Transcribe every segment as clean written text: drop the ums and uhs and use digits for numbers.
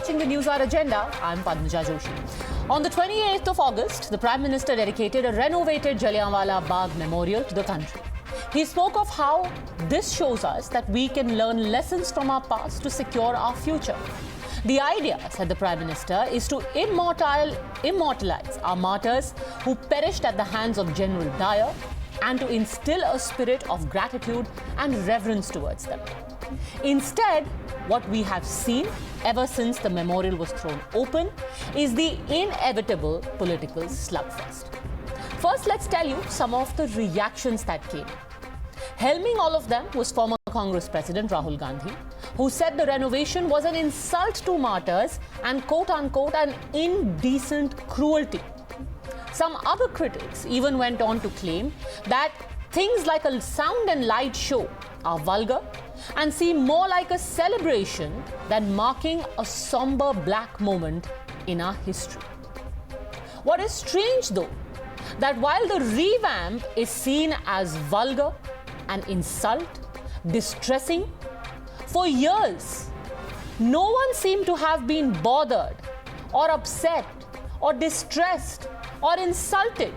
watching the News Hour Agenda. I'm Padmaja Joshi. On the 28th of August, the Prime Minister dedicated a renovated Jallianwala Bagh Memorial to the country. He spoke of how this shows us that we can learn lessons from our past to secure our future. The idea, said the Prime Minister, is to immortalize our martyrs who perished at the hands of General Dyer and to instill a spirit of gratitude and reverence towards them. Instead, what we have seen ever since the memorial was thrown open is the inevitable political slugfest. First, let's tell you some of the reactions that came. Helming all of them was former Congress President Rahul Gandhi, who said the renovation was an insult to martyrs and quote-unquote an indecent cruelty. Some other critics even went on to claim that things like a sound and light show are vulgar and seem more like a celebration than marking a somber black moment in our history. What is strange though, that while the revamp is seen as vulgar, an insult, distressing, for years, no one seemed to have been bothered or upset or distressed or insulted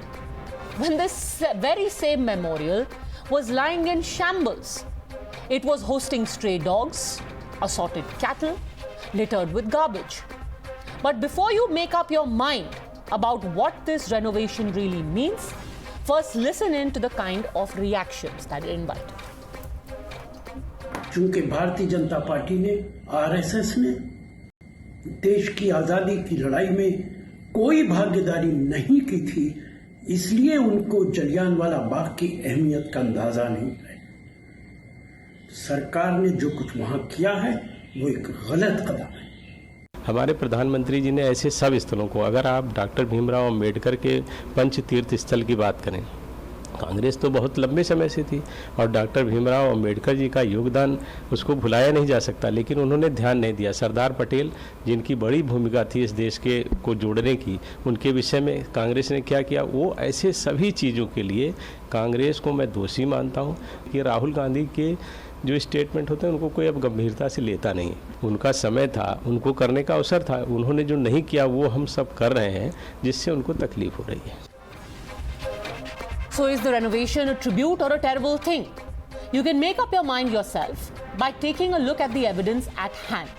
when this very same memorial was lying in shambles. It was hosting stray dogs, assorted cattle, littered with garbage. But before you make up your mind about what this renovation really means, first listen in to the kind of reactions that it invited. चूंकि Bharatiya Janata party ने, RSS ने देश की आजादी की लड़ाई में कोई भागीदारी नहीं की थी, इसलिए उनको जलियांवाला बाग की अहमियत का अंदाजा नहीं है। सरकार ने जो कुछ वहां किया है वो एक गलत कदम है। हमारे प्रधानमंत्री जी ने ऐसे सब स्थलों को, अगर आप डॉक्टर भीमराव अंबेडकर के पंच तीर्थ स्थल की बात करें, कांग्रेस तो बहुत लंबे समय से थी और डॉक्टर भीमराव अंबेडकर जी का योगदान उसको भुलाया नहीं जा सकता, लेकिन उन्होंने ध्यान नहीं दिया। सरदार पटेल जिनकी बड़ी भूमिका थी इस देश के को जोड़ने की, उनके विषय में कांग्रेस ने क्या किया, वो ऐसे सभी चीज़ों के लिए कांग्रेस को मैं दोषी मानता हूँ कि राहुल गांधी के जो स्टेटमेंट होते हैं उनको कोई अब गंभीरता से लेता नहीं। उनका समय था, उनको करने का अवसर था, उन्होंने जो नहीं किया वो हम सब कर रहे हैं, जिससे उनको तकलीफ हो रही है। So is the renovation a tribute or a terrible thing? You can make up your mind yourself by taking a look at the evidence at hand.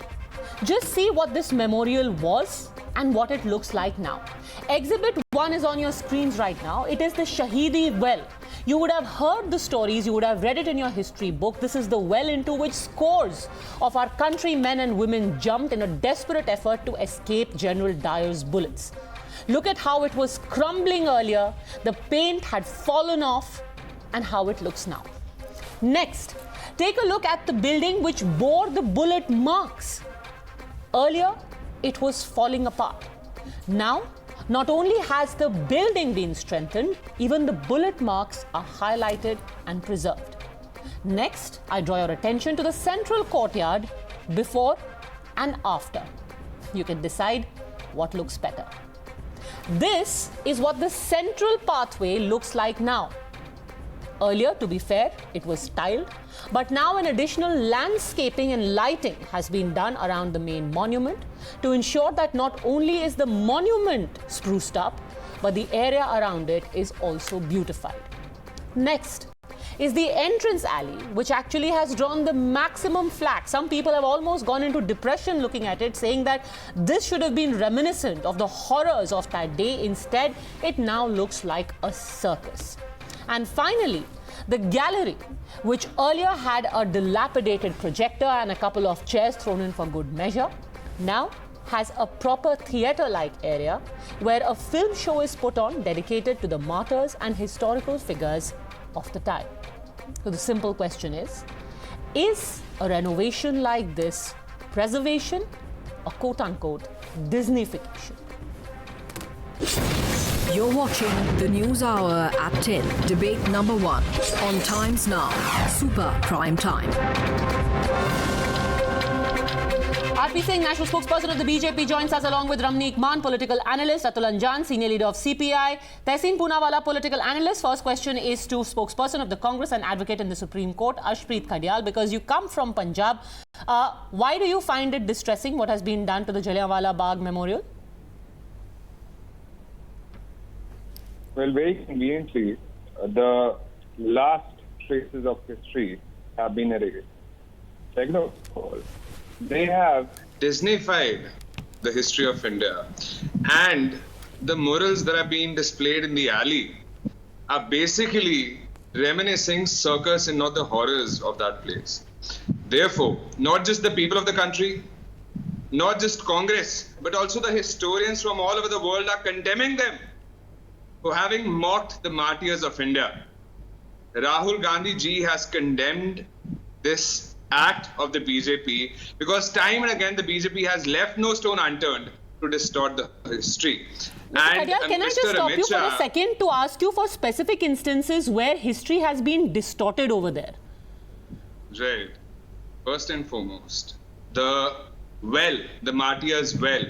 Just see what this memorial was and what it looks like now. Exhibit 1 is on your screens right now. It is the Shahidi well. You would have heard the stories, you would have read it in your history book. This is the well into which scores of our countrymen and women jumped in a desperate effort to escape General Dyer's bullets. Look at how it was crumbling earlier, the paint had fallen off, and how it looks now. Next, take a look at the building which bore the bullet marks. Earlier, it was falling apart. Now, not only has the building been strengthened, even the bullet marks are highlighted and preserved. Next, I draw your attention to the central courtyard before and after. You can decide what looks better. This is what the central pathway looks like now. Earlier, to be fair, it was tiled, but now an additional landscaping and lighting has been done around the main monument to ensure that not only is the monument spruced up, but the area around it is also beautified. Next is the entrance alley, which actually has drawn the maximum flack. Some people have almost gone into depression looking at it, saying that this should have been reminiscent of the horrors of that day. Instead, it now looks like a circus. And finally, the gallery, which earlier had a dilapidated projector and a couple of chairs thrown in for good measure, now has a proper theatre-like area where a film show is put on dedicated to the martyrs and historical figures of the time. So the simple question is a renovation like this preservation or quote-unquote Disneyfication? You're watching the News Hour at 10, debate number 1 on Times Now, Super Prime Time. RP Singh, national spokesperson of the BJP, joins us along with Ramneek Maan, political analyst, Atul Anjan, senior leader of CPI, Tehseen Poonawalla, political analyst. First question is to spokesperson of the Congress and advocate in the Supreme Court, Arshpreet Kadial, because you come from Punjab. Why do you find it distressing what has been done to the Jallianwala Bagh Memorial? Well, very conveniently, the last traces of history have been erased. Second of all, they have Disneyfied the history of India, and the murals that are being displayed in the alley are basically reminiscing circus and not the horrors of that place. Therefore, not just the people of the country, not just Congress, but also the historians from all over the world are condemning them for having mocked the martyrs of India. Rahul Gandhi ji has condemned this act of the BJP because time and again the BJP has left no stone unturned to distort the history. Kadial, can I just stop you for a second to ask you for specific instances where history has been distorted over there? Right. First and foremost, the martyrs' well.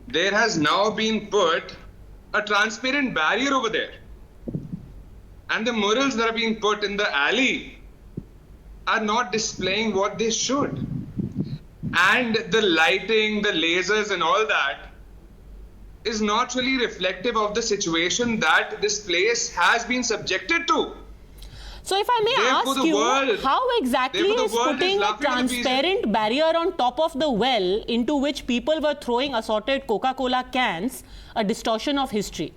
There has now been put a transparent barrier over there. And the murals that are being put in the alley are not displaying what they should. And the lighting, the lasers and all that is not really reflective of the situation that this place has been subjected to. So if I may ask you, how exactly is putting a transparent barrier on top of the well into which people were throwing assorted Coca-Cola cans a distortion of history?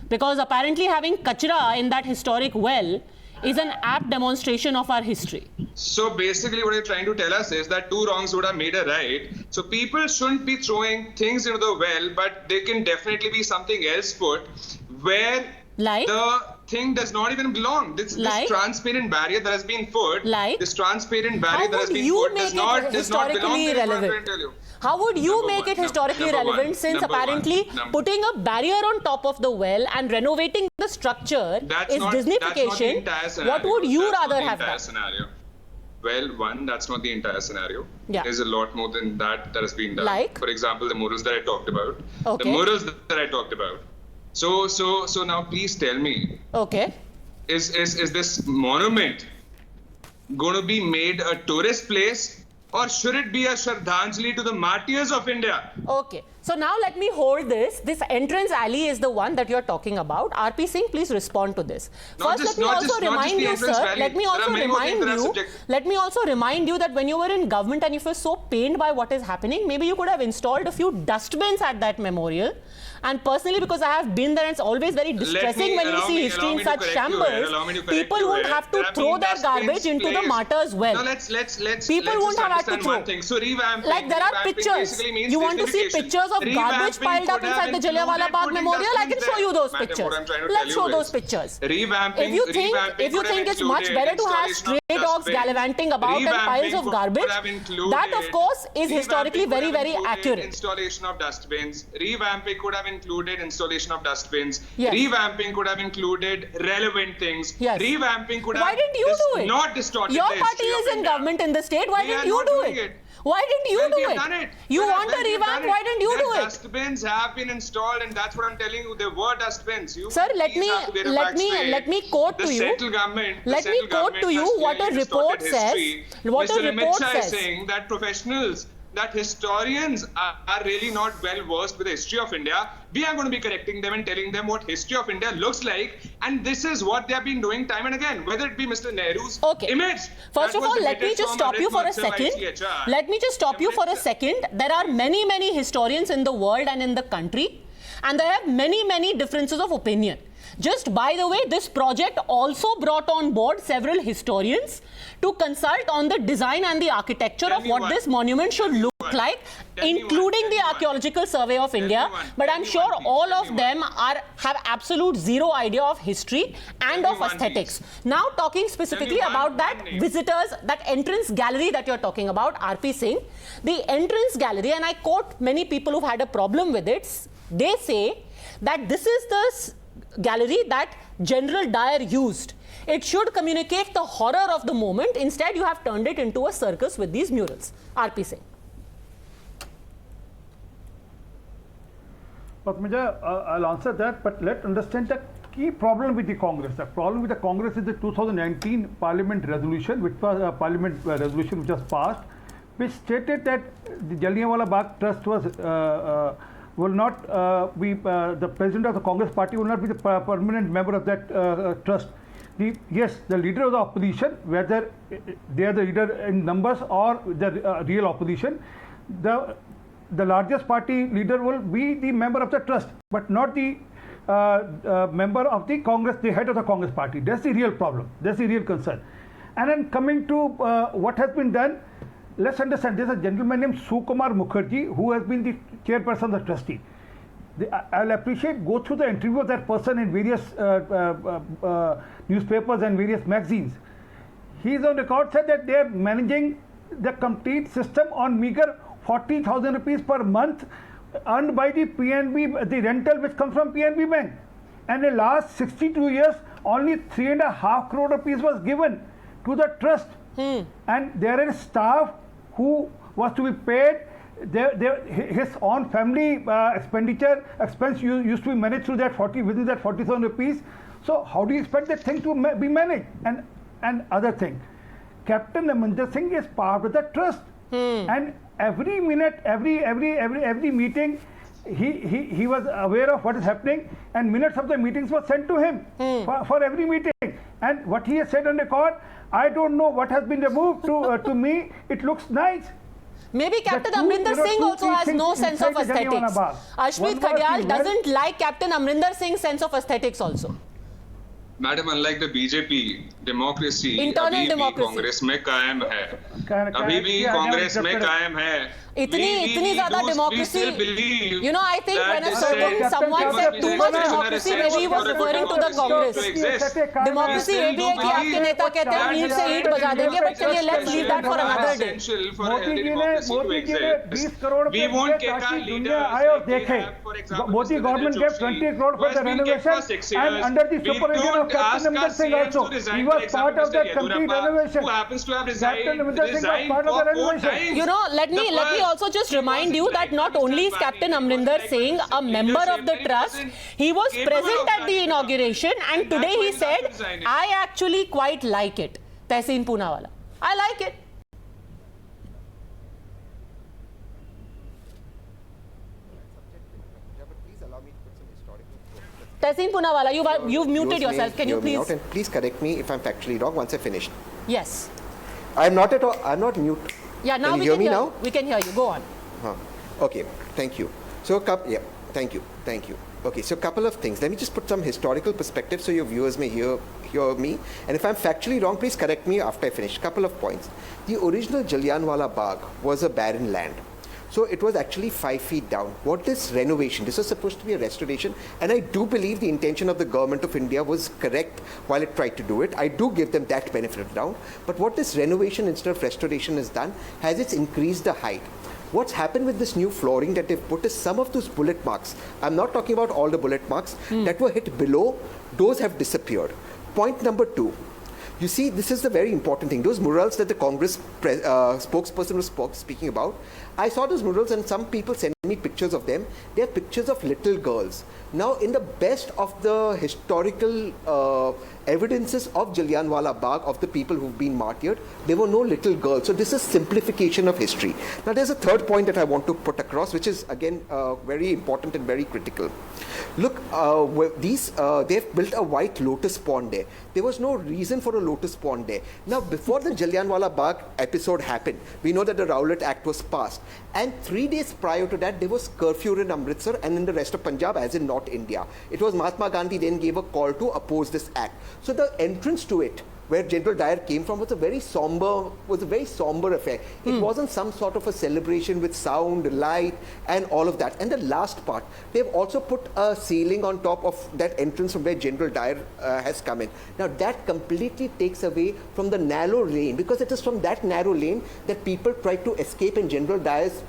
Because apparently having kachra in that historic well is an apt demonstration of our history. So basically what you're trying to tell us is that two wrongs would have made a right. So people shouldn't be throwing things into the well, but there can definitely be something else put where the thing does not even belong. This transparent barrier that has been put, this transparent barrier that has been put does not belong there. How would you make it historically relevant since apparently putting a barrier on top of the well and renovating the structure is Disneyfication? What would you rather have done? Well, one, that's not the entire scenario. Yeah. There's a lot more than that has been done. For example, the murals that I talked about. Okay. The murals that I talked about. So now please tell me. Okay. Is this monument going to be made a tourist place? Or should it be a Shraddhanjali to the martyrs of India? Okay. So now let me hold this. This entrance alley is the one that you're talking about. RP Singh, please respond to this. First, let me also remind you, sir. Let me also remind you that when you were in government and you were so pained by what is happening, maybe you could have installed a few dustbins at that memorial. And personally, because I have been there, and it's always very distressing when you see history in such shambles. People won't have to throw their garbage into the martyrs' well. People won't have to throw. So like there are pictures. You want to see pictures of garbage piled up inside the Jallianwala Bagh Memorial? I can show you those pictures. Let's show those pictures. If you think it's much better to have stray dogs gallivanting about and piles of garbage, that of course is historically very, very accurate. Installation of dustbins. Revamping could have included installation of dustbins. Yes. Revamping could have included relevant things. Yes. Revamping could have not distorted Your party is in government in the state. Why didn't you do it? Why didn't you do it? You want a revamp, why didn't you do it? Dustbins have been installed, and that's what I'm telling you. There were dustbins. Sir, let me quote to you. Let me quote to you what a report says. What a report says. Saying that professionals, that historians are really not well versed with the history of India. We are going to be correcting them and telling them what history of India looks like, and this is what they have been doing time and again, whether it be Mr. Nehru's image. First of all, let me just stop you for a second. Let me just stop you for a second. There are many, many historians in the world and in the country, and there are many, many differences of opinion. Just by the way, this project also brought on board several historians to consult on the design and the architecture of what this monument should look like, including the Archaeological Survey of India. But I'm sure all of them have absolute zero idea of history and of aesthetics. Now, talking specifically about that visitors, that entrance gallery that you're talking about, RP Singh, the entrance gallery, and I quote many people who've had a problem with it, they say that this is the gallery that General Dyer used. It should communicate the horror of the moment. Instead, you have turned it into a circus with these murals. RP Singh. Padmaja, I'll answer that, but let's understand the key problem with the Congress. The problem with the Congress is the 2019 Parliament resolution, which was a Parliament resolution which was passed, which stated that the Jallianwala Bagh Trust will not be the president of the Congress party will not be the permanent member of that trust. Yes, the leader of the opposition, whether they are the leader in numbers or the real opposition, the largest party leader will be the member of the trust, but not the member of the Congress, the head of the Congress party. That's the real problem. That's the real concern. And then coming to what has been done, let's understand there's a gentleman named Sukumar Mukherjee who has been the chairperson of the trustee. I'll appreciate, go through the interview of that person in various newspapers and various magazines. He is on record said that they are managing the complete system on meager 40,000 rupees per month earned by the PNB, the rental which comes from PNB Bank. And in the last 62 years, only 3.5 crore rupees was given to the trust. And there is staff who was to be paid. His own family expense used to be managed through that within that 40,000 rupees. So how do you expect that thing to be managed? And other thing, Captain Amrinder Singh is part of the trust, and every minute, every meeting, he was aware of what is happening, and minutes of the meetings were sent to him for every meeting. And what he has said on record, I don't know what has been removed. To me, it looks nice. Maybe Captain Amrinder Singh also has no sense of aesthetics. Ashmeet Khadial doesn't like Captain Amrinder Singh's sense of aesthetics also. Madam, unlike the BJP, democracy अभी भी कांग्रेस में कायम है, अभी भी कांग्रेस में कायम है. इतनी ज्यादा democracy, you know, I think when a certain someone said too much democracy, maybe he was referring to the Congress. Democracy ये भी है कि आपके नेता कहते हैं ईंट से ईंट बजा देंगे, but चलिए let's leave that for another day. Modi ji ने 20 करोड़ we want ताकि दुनिया आए और देखे. Modi government gave 20 crore for the renovation, and under the supervision of Captain Amrinder Singh also, he was part of that complete renovation. Captain Amrinder Singh was part of the renovation. You know, let me also just remind you that not only is Captain Amrinder Singh a member of the trust, he was present at the inauguration, and today he said, I actually quite like it. Tehseen Poonawalla, I like it. Tehseen Poonawalla, you've muted yourself. Can you please? And please correct me if I'm factually wrong once I finished. Yes. I'm not at all. I'm not mute. Yeah, now can we you can hear me hear now? We can hear you. Go on. Okay, thank you. So, thank you. Okay, so a couple of things. Let me just put some historical perspective so your viewers may hear me. And if I'm factually wrong, please correct me after I finish. Couple of points. The original Jallianwala Bagh was a barren land. So it was actually 5 feet down. What is renovation? This was supposed to be a restoration, and I do believe the intention of the government of India was correct while it tried to do it. I do give them that benefit of the doubt. But what this renovation instead of restoration has done, has it's increased the height. What's happened with this new flooring that they've put is some of those bullet marks. I'm not talking about all the bullet marks that were hit below. Those have disappeared. Point number 2. You see, this is the very important thing. Those murals that the Congress spokesperson was speaking about, I saw those murals and some people sent me pictures of them. They are pictures of little girls. Now, in the best of the historical evidences of Jallianwala Bagh, of the people who've been martyred, there were no little girls. So this is simplification of history. Now, there's a third point that I want to put across, which is, again, very important and very critical. Look, they've built a white lotus pond there. There was no reason for a lotus pond there. Now, before the Jallianwala Bagh episode happened, we know that the Rowlatt Act was passed. And 3 days prior to that, there was curfew in Amritsar and in the rest of Punjab, as in North India. It was Mahatma Gandhi then gave a call to oppose this act. So the entrance to it, where General Dyer came from, was a very somber affair. It wasn't some sort of a celebration with sound, light, and all of that. And the last part, they've also put a ceiling on top of that entrance from where General Dyer has come in. Now that completely takes away from the narrow lane, because it is from that narrow lane that people tried to escape, and General Dyer's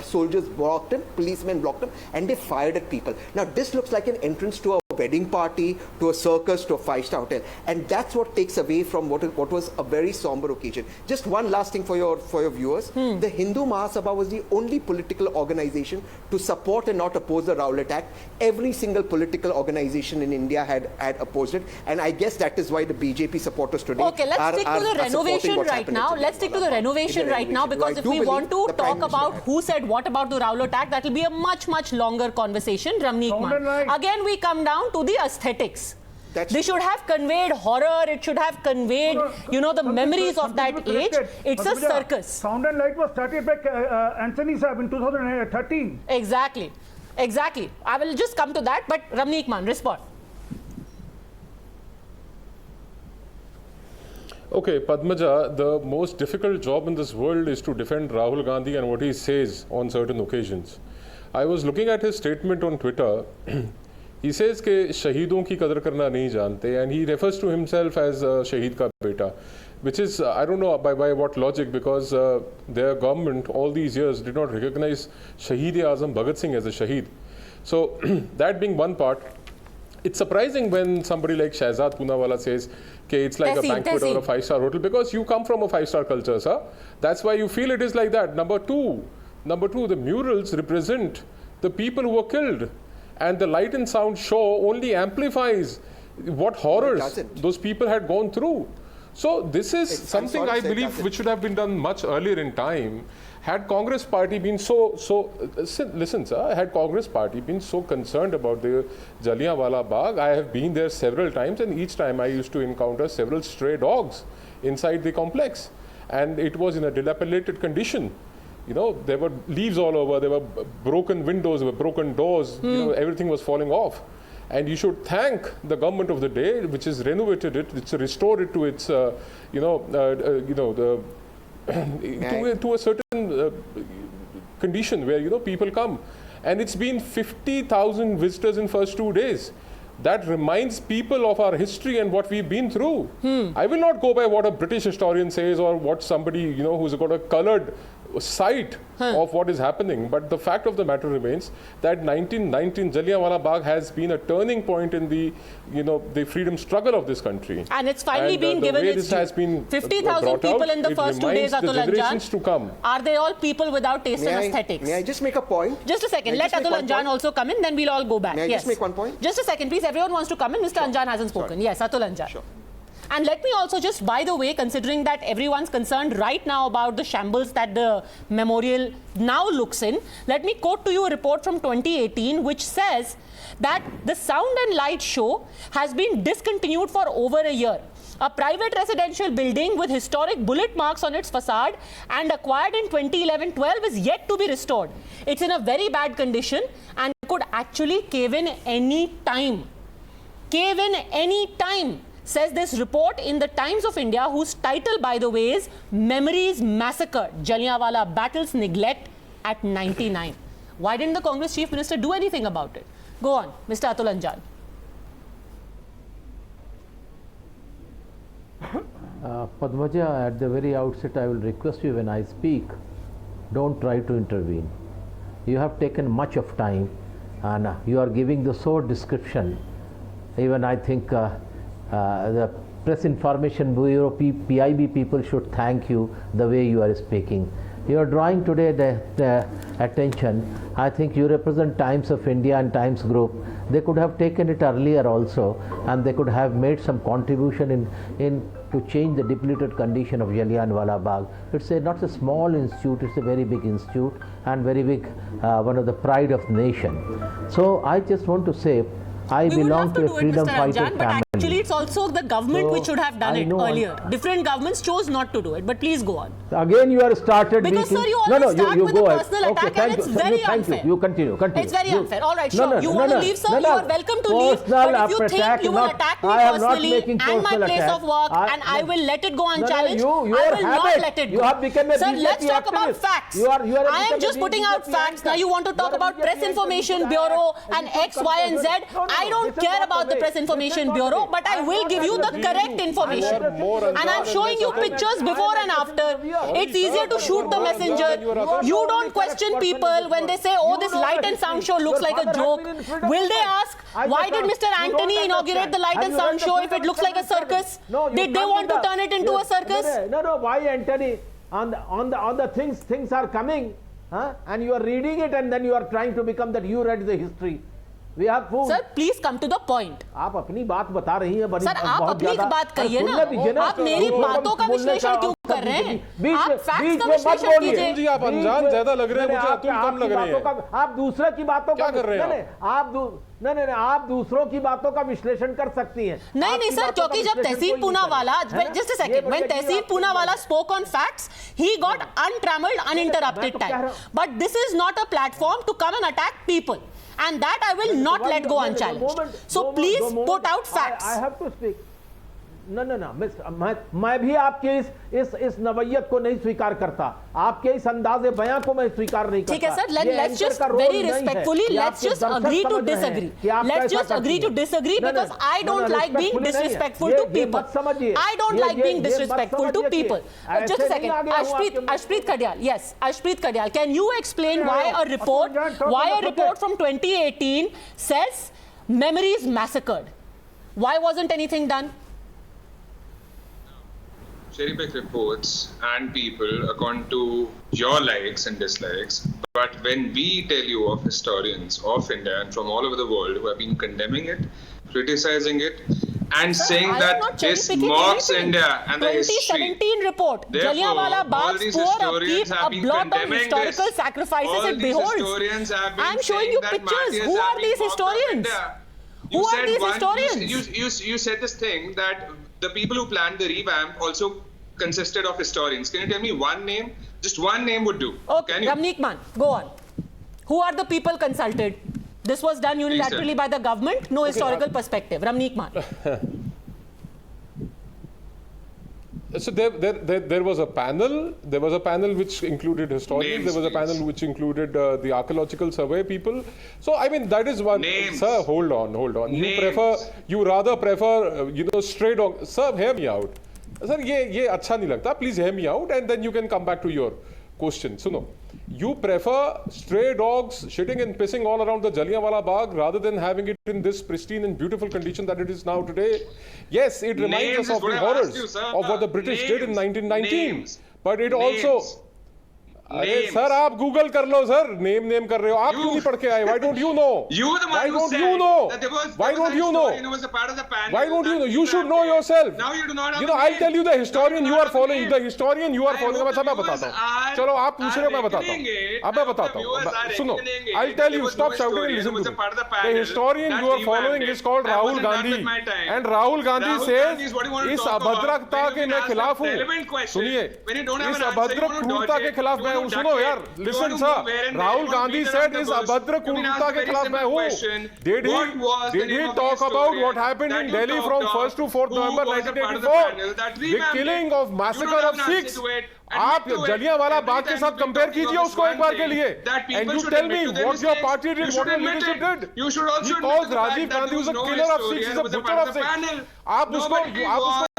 soldiers blocked him, policemen blocked him, and they fired at people. Now this looks like an entrance to a wedding party, to a circus, to a five-star hotel. And that's what takes away from what was a very somber occasion. Just one last thing for your viewers. The Hindu Mahasabha was the only political organization to support and not oppose the Rowlatt Act. Every single political organization in India had opposed it. And I guess that is why the BJP supporters today Okay, let's stick to the renovation right now. Let's stick to the renovation right now, because if we want to talk about who said what about the Rowlatt Act, that will be a much longer conversation. Ramneek Man. Again, we come down to the aesthetics. They should have conveyed horror. It should have conveyed, the memories of that age. It's a circus. Sound and Light was started by Anthony Saab in 2013. Exactly. I will just come to that, but Ramneek Man, respond. Okay, Padmaja, the most difficult job in this world is to defend Rahul Gandhi and what he says on certain occasions. I was looking at his statement on Twitter. He says कि शहीदों की कदर करना नहीं जानते, and he refers to himself as शहीद का बेटा, which is I don't know by what logic, because their government all these years did not recognize Shaheed-e-Azam Bhagat Singh as a shaheed. So that being one part, it's surprising when somebody like Shahzad Poonawalla says okay, it's like a banquet or a five-star hotel, because you come from a five-star culture, sir. That's why you feel it is like that. Number two, the murals represent the people who were killed, and the light and sound show only amplifies what horrors those people had gone through. So this is something I believe which should have been done much earlier in time. Had Congress party been listen sir, had Congress party been so concerned about the Jallianwala Bagh, I have been there several times, and each time I used to encounter several stray dogs inside the complex, and it was in a dilapidated condition. There were leaves all over, there were broken windows, there were broken doors, everything was falling off. And you should thank the government of the day, which has renovated it, which restored it to its, to a certain condition where, people come. And it's been 50,000 visitors in first 2 days. That reminds people of our history and what we've been through. I will not go by what a British historian says or what somebody, who's got a colored sight of what is happening, but the fact of the matter remains that 1919 Jallianwala Bagh has been a turning point in the the freedom struggle of this country, and it's finally been given its due. 50,000 people in the first 2 days, Atul Anjan. Are they all people without taste and aesthetics? May I just make a point? Just a second, let Atul Anjan also come in, then we'll all go back. May I just make one point? Just a second, please. Everyone wants to come in. Mr. Anjan hasn't spoken. Yes, Atul Anjan. Sure. And let me also just, by the way, considering that everyone's concerned right now about the shambles that the memorial now looks in, let me quote to you a report from 2018 which says that the Sound and Light show has been discontinued for over a year. A private residential building with historic bullet marks on its facade and acquired in 2011-12 is yet to be restored. It's in a very bad condition and could actually cave in any time. Cave in any time, says this report in the Times of India, whose title, by the way, is Memories Massacred, Jallianwala Battles Neglect at 99. Why didn't the Congress Chief Minister do anything about it? Go on, Mr. Atul Anjan. Padmaja, at the very outset, I will request you when I speak, don't try to intervene. You have taken much of time and you are giving the short description. Even I think the Press Information Bureau, PIB people should thank you the way you are speaking. You are drawing today the attention. I think you represent Times of India and Times Group. They could have taken it earlier also, and they could have made some contribution in to change the depleted condition of Jallianwala Bagh. It's not a small institute, it's a very big institute and very big, one of the pride of the nation. So I just want to say, I belong to a freedom fighter family. Actually, it's also the government which should have done it earlier. Different governments chose not to do it, but please go on. Again, you are started because sir, you always start with a personal attack, and it's very unfair. You continue. It's very unfair. All right, sure. You want to leave, sir? You are welcome to leave. But if you think you will attack me personally and my place of work, and I will let it go unchallenged, I will not let it go. Sir, let's talk about facts. I am just putting out facts. Now you want to talk about Press Information Bureau and X, Y, and Z. I don't care about the Press Information Bureau, but I I will give you the correct information. And I'm showing you pictures before and after. It's easier to shoot the messenger. You don't question people when they say, oh, this light and sound show looks like a joke. Will they ask, why did Mr. Anthony inaugurate the light and sound show if it looks like a circus? Did they want to turn it into a circus? No, why Anthony? On the things are coming, and you are reading it, and then you are trying to become that you read the history. We have food. Sir, please come to the point. आप अपनी बात बता रही हैं बड़ी sir आप अपनी बात कहिए ना, आप मेरी बातों का विश्लेषण क्यों कर रहे हैं? आप फैक्ट्स का विश्लेषण कीजिए। जी आप अनजान ज्यादा लग रहे हैं मुझे, तुम कम लग रहे हैं। आप दूसरे की बातों का क्या कर रहे हैं नहीं, आप दूसरों की बातों का विश्लेषण कर सकती हैं। नहीं सर, क्योंकि जब तहसीन Poonawalla, just a second, when Tehseen Poonawalla spoke on facts, he got untrammeled, uninterrupted time. But this is not a platform to come and attack people. And that I will not let go unchallenged. So please put out facts. I have to speak. No, मैं भी आपके इस नवैयत को नहीं स्वीकार करता, आपके इस अंदाज़े बयां को मैं स्वीकार नहीं करता। ठीक है sir, let's just very respectfully, let's just agree to disagree. Let's just agree to disagree because I don't like being disrespectful to people. I don't like being disrespectful to people. Just a second, Ashpreet Kadyal. Yes, Ashpreet Kadyal. Can you explain why a report from 2018 says memories massacred? Why wasn't anything done? Cherry-pick reports and people according to your likes and dislikes. But when we tell you of historians of India and from all over the world who have been condemning it, criticizing it, and saying that this mocks India and the history. 2017 report. Jallianwala Bagh's poor upkeep, a blot on historical sacrifices it beholds. I'm showing you pictures. Who are these historians? Who are these historians? You said this thing that the people who planned the revamp also consisted of historians. Can you tell me one name? Just one name would do. Okay, Ramneek Man, go on. Who are the people consulted? This was done unilaterally by the government. No historical perspective. Ramneek Man. So there was a panel. There was a panel which included historians. There was a panel which included the archaeological survey people. So I mean that is one. Sir, hold on. You rather prefer stray dog. Sir, hear me out. Sir, ये अच्छा नहीं लगता. Please hear me out, and then you can come back to your question. Suno. You prefer stray dogs shitting and pissing all around the Jallianwala Bagh rather than having it in this pristine and beautiful condition that it is now today. Yes, it reminds us of the horrors of what the British did in 1919. But it also... अरे sir आप Google कर लो sir, name कर रहे हो आप, क्यों नहीं पढ़ के आए? Why don't you know? Why don't you know? Why don't you know? Why don't you know? You should know yourself. Now you do not have. I'll tell you the historian you are following. The historian you are following. अच्छा मैं बताता हूँ. चलो आप पूछ रहे हो मैं बताता हूँ. अब मैं बताता हूँ. सुनो. I'll tell you. Stop shouting and listen to me. The historian you are following is called Rahul Gandhi. And Rahul Gandhi says इस अभद्रता के मैं खिलाफ हूँ. सुनिए. इस अभद्र क्रूरता के खिलाफ मैं सुनो यार, listen sir, Rahul Gandhi said इस अभद्र क्रूरता के खिलाफ मैं हूँ. Did he talk about what happened in Delhi from 1st to 4th November 1984? The killing of massacre of Sikhs. आप जलियांवाला बाग के साथ कंपेयर कीजिए उसको एक बार के लिए. And you tell me what your party did, what your leadership did. He calls Rajiv Gandhi who's a killer of Sikhs, he's a butcher of Sikhs. आप उसको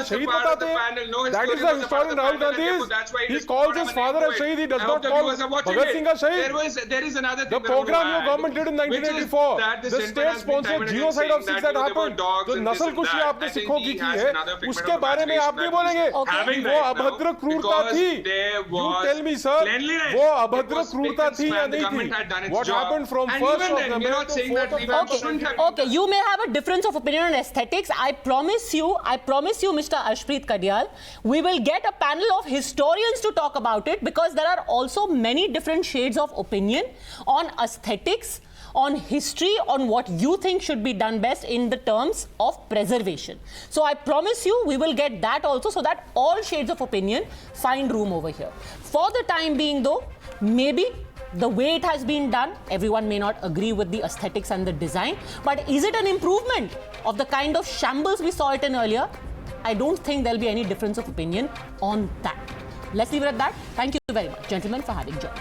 शहीद बताते हैं. That is the historian Rahul Gandhi is. He calls his father a shaheed. He does not call Bhagat Singh a shaheed. There is another thing. The program your government did in 1984, the state-sponsored genocide of Sikhs that happened, जो नस्ल कुशी आपने सिखों की है, उसके बारे में आप नहीं बोलेंगे. वो अभद्र क्रूरता थी. You tell me, sir, वो अभद्र क्रूरता थी या नहीं थी? What happened from 1st of November to 4th of November? Okay, you may have a difference of opinion on aesthetics. I promise you, Mr. Ashpreet Kadyal, we will get a panel of historians to talk about it because there are also many different shades of opinion on aesthetics, on history, on what you think should be done best in the terms of preservation. So I promise you we will get that also so that all shades of opinion find room over here. For the time being though, maybe the way it has been done, everyone may not agree with the aesthetics and the design, but is it an improvement of the kind of shambles we saw it in earlier? I don't think there'll be any difference of opinion on that. Let's leave it at that. Thank you very much, gentlemen, for having joined.